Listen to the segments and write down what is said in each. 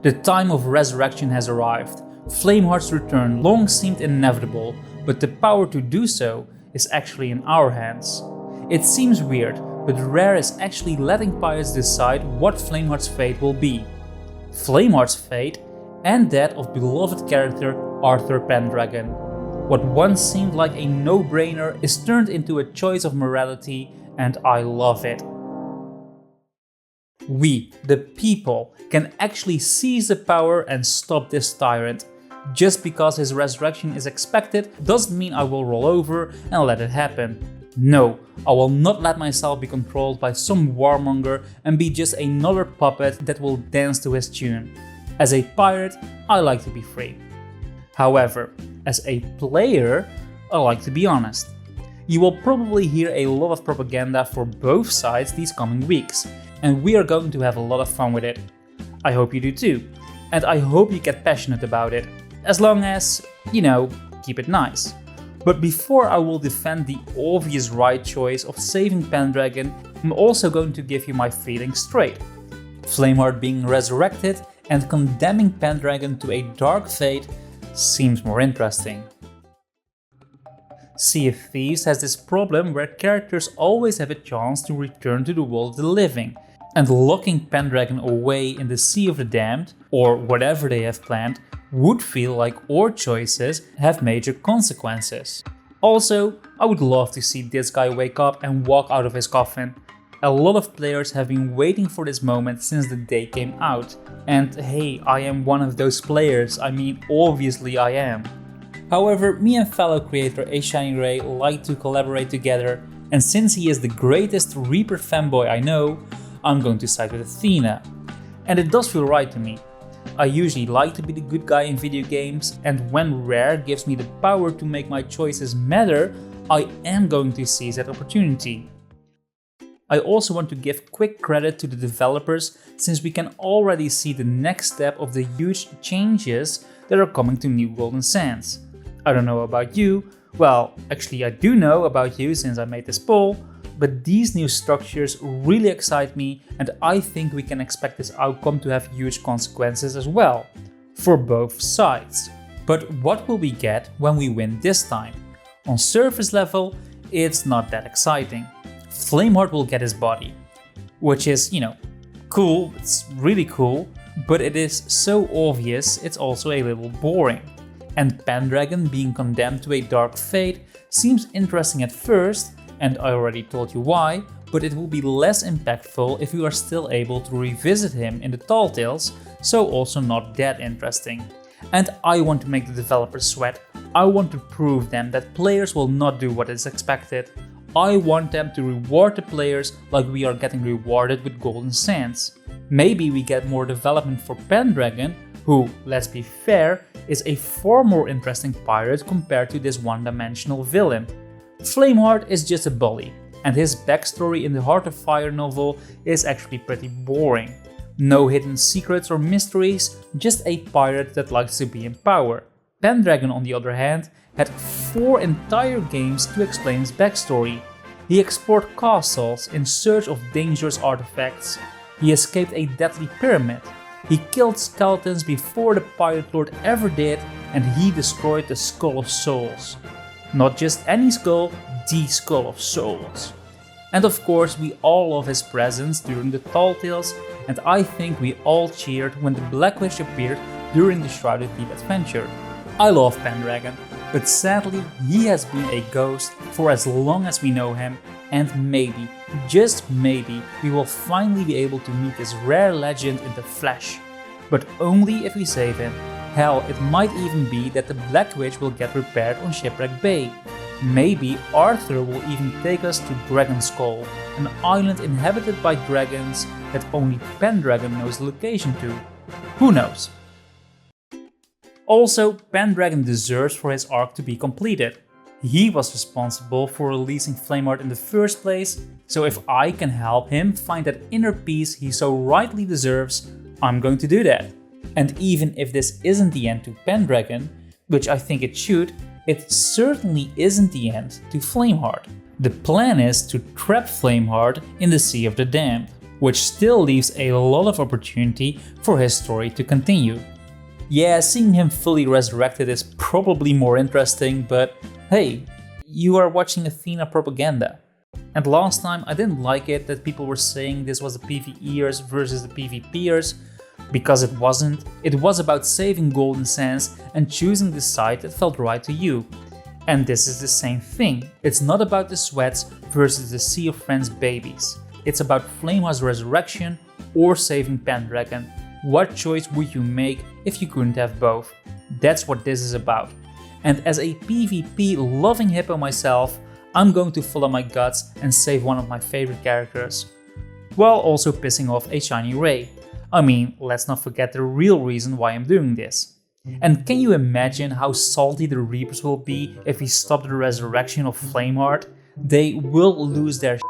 The time of resurrection has arrived. Flameheart's return long seemed inevitable, but the power to do so is actually in our hands. It seems weird, but Rare is actually letting pirates decide what Flameheart's fate will be. Flameheart's fate and that of beloved character Arthur Pendragon. What once seemed like a no-brainer is turned into a choice of morality, and I love it. We, the people, can actually seize the power and stop this tyrant. Just because his resurrection is expected doesn't mean I will roll over and let it happen. No, I will not let myself be controlled by some warmonger and be just another puppet that will dance to his tune. As a pirate, I like to be free. However, as a player, I like to be honest. You will probably hear a lot of propaganda for both sides these coming weeks, and we are going to have a lot of fun with it. I hope you do too, and I hope you get passionate about it, as long as, keep it nice. But before I will defend the obvious right choice of saving Pendragon, I'm also going to give you my feelings straight. Flameheart being resurrected and condemning Pendragon to a dark fate seems more interesting. Sea of Thieves has this problem where characters always have a chance to return to the world of the living, and locking Pendragon away in the Sea of the Damned, or whatever they have planned, would feel like our choices have major consequences. Also, I would love to see this guy wake up and walk out of his coffin. A lot of players have been waiting for this moment since the day came out, and hey, I am one of those players, obviously I am. However, me and fellow creator A Shining Ray like to collaborate together, and since he is the greatest Reaper fanboy I know, I'm going to side with Athena. And it does feel right to me. I usually like to be the good guy in video games, and when Rare gives me the power to make my choices matter, I am going to seize that opportunity. I also want to give quick credit to the developers, since we can already see the next step of the huge changes that are coming to New Golden Sands. I don't know about you, well, actually I do know about you since I made this poll, but these new structures really excite me, and I think we can expect this outcome to have huge consequences as well, for both sides. But what will we get when we win this time? On surface level, it's not that exciting. Flameheart will get his body, which is, cool, it's really cool, but it is so obvious it's also a little boring. And Pendragon being condemned to a dark fate seems interesting at first, and I already told you why, but it will be less impactful if you are still able to revisit him in the Tall Tales, so also not that interesting. And I want to make the developers sweat. I want to prove them that players will not do what is expected. I want them to reward the players like we are getting rewarded with Golden Sands. Maybe we get more development for Pendragon, who, let's be fair, is a far more interesting pirate compared to this one-dimensional villain. Flameheart is just a bully, and his backstory in the Heart of Fire novel is actually pretty boring. No hidden secrets or mysteries, just a pirate that likes to be in power. Pendragon, on the other hand, had 4 entire games to explain his backstory. He explored castles in search of dangerous artifacts. He escaped a deadly pyramid. He killed skeletons before the Pirate Lord ever did, and he destroyed the Skull of Souls. Not just any skull, the Skull of Souls. And of course, we all love his presence during the Tall Tales, and I think we all cheered when the Black Witch appeared during the Shrouded Deep adventure. I love Pendragon, but sadly he has been a ghost for as long as we know him, and maybe, just maybe, we will finally be able to meet this rare legend in the flesh. But only if we save him. Hell, it might even be that the Black Witch will get repaired on Shipwreck Bay. Maybe Arthur will even take us to Dragon Skull, an island inhabited by dragons that only Pendragon knows the location to. Who knows? Also, Pendragon deserves for his arc to be completed. He was responsible for releasing Flameheart in the first place, so if I can help him find that inner peace he so rightly deserves, I'm going to do that. And even if this isn't the end to Pendragon, which I think it should, it certainly isn't the end to Flameheart. The plan is to trap Flameheart in the Sea of the Damned. which still leaves a lot of opportunity for his story to continue. Yeah, seeing him fully resurrected is probably more interesting, but hey, you are watching Athena propaganda. And last time I didn't like it that people were saying this was the PvEers versus the PvPers, because it wasn't. It was about saving golden sands and choosing the side that felt right to you. And this is the same thing. It's not about the sweats versus the Sea of Friends babies. It's about Flameheart's resurrection or saving Pendragon. What choice would you make if you couldn't have both? That's what this is about. And as a PvP loving hippo myself, I'm going to follow my guts and save one of my favorite characters, while also pissing off a shiny Ray. I mean, let's not forget the real reason why I'm doing this. And can you imagine how salty the Reapers will be if we stop the resurrection of Flameheart? They will lose their shit.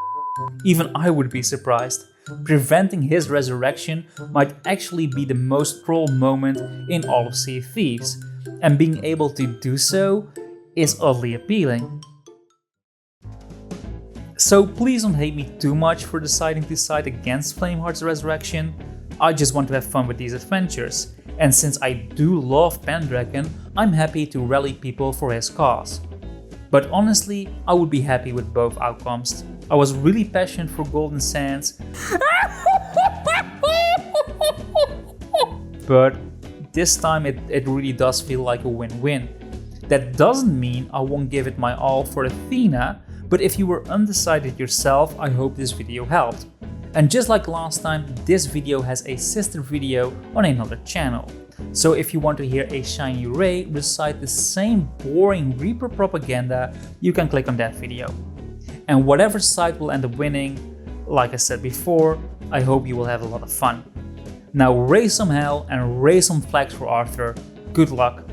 Even I would be surprised. Preventing his resurrection might actually be the most cruel moment in all of Sea of Thieves, and being able to do so is oddly appealing. So please don't hate me too much for deciding to side against Flameheart's resurrection. I just want to have fun with these adventures, and since I do love Pendragon, I'm happy to rally people for his cause. But honestly, I would be happy with both outcomes. I was really passionate for Golden Sands, but this time it really does feel like a win-win. That doesn't mean I won't give it my all for Athena, but if you were undecided yourself, I hope this video helped. And just like last time, this video has a sister video on another channel. So if you want to hear a shiny Ray recite the same boring Reaper propaganda, you can click on that video. And whatever side will end up winning, like I said before, I hope you will have a lot of fun. Now raise some hell and raise some flags for Arthur. Good luck.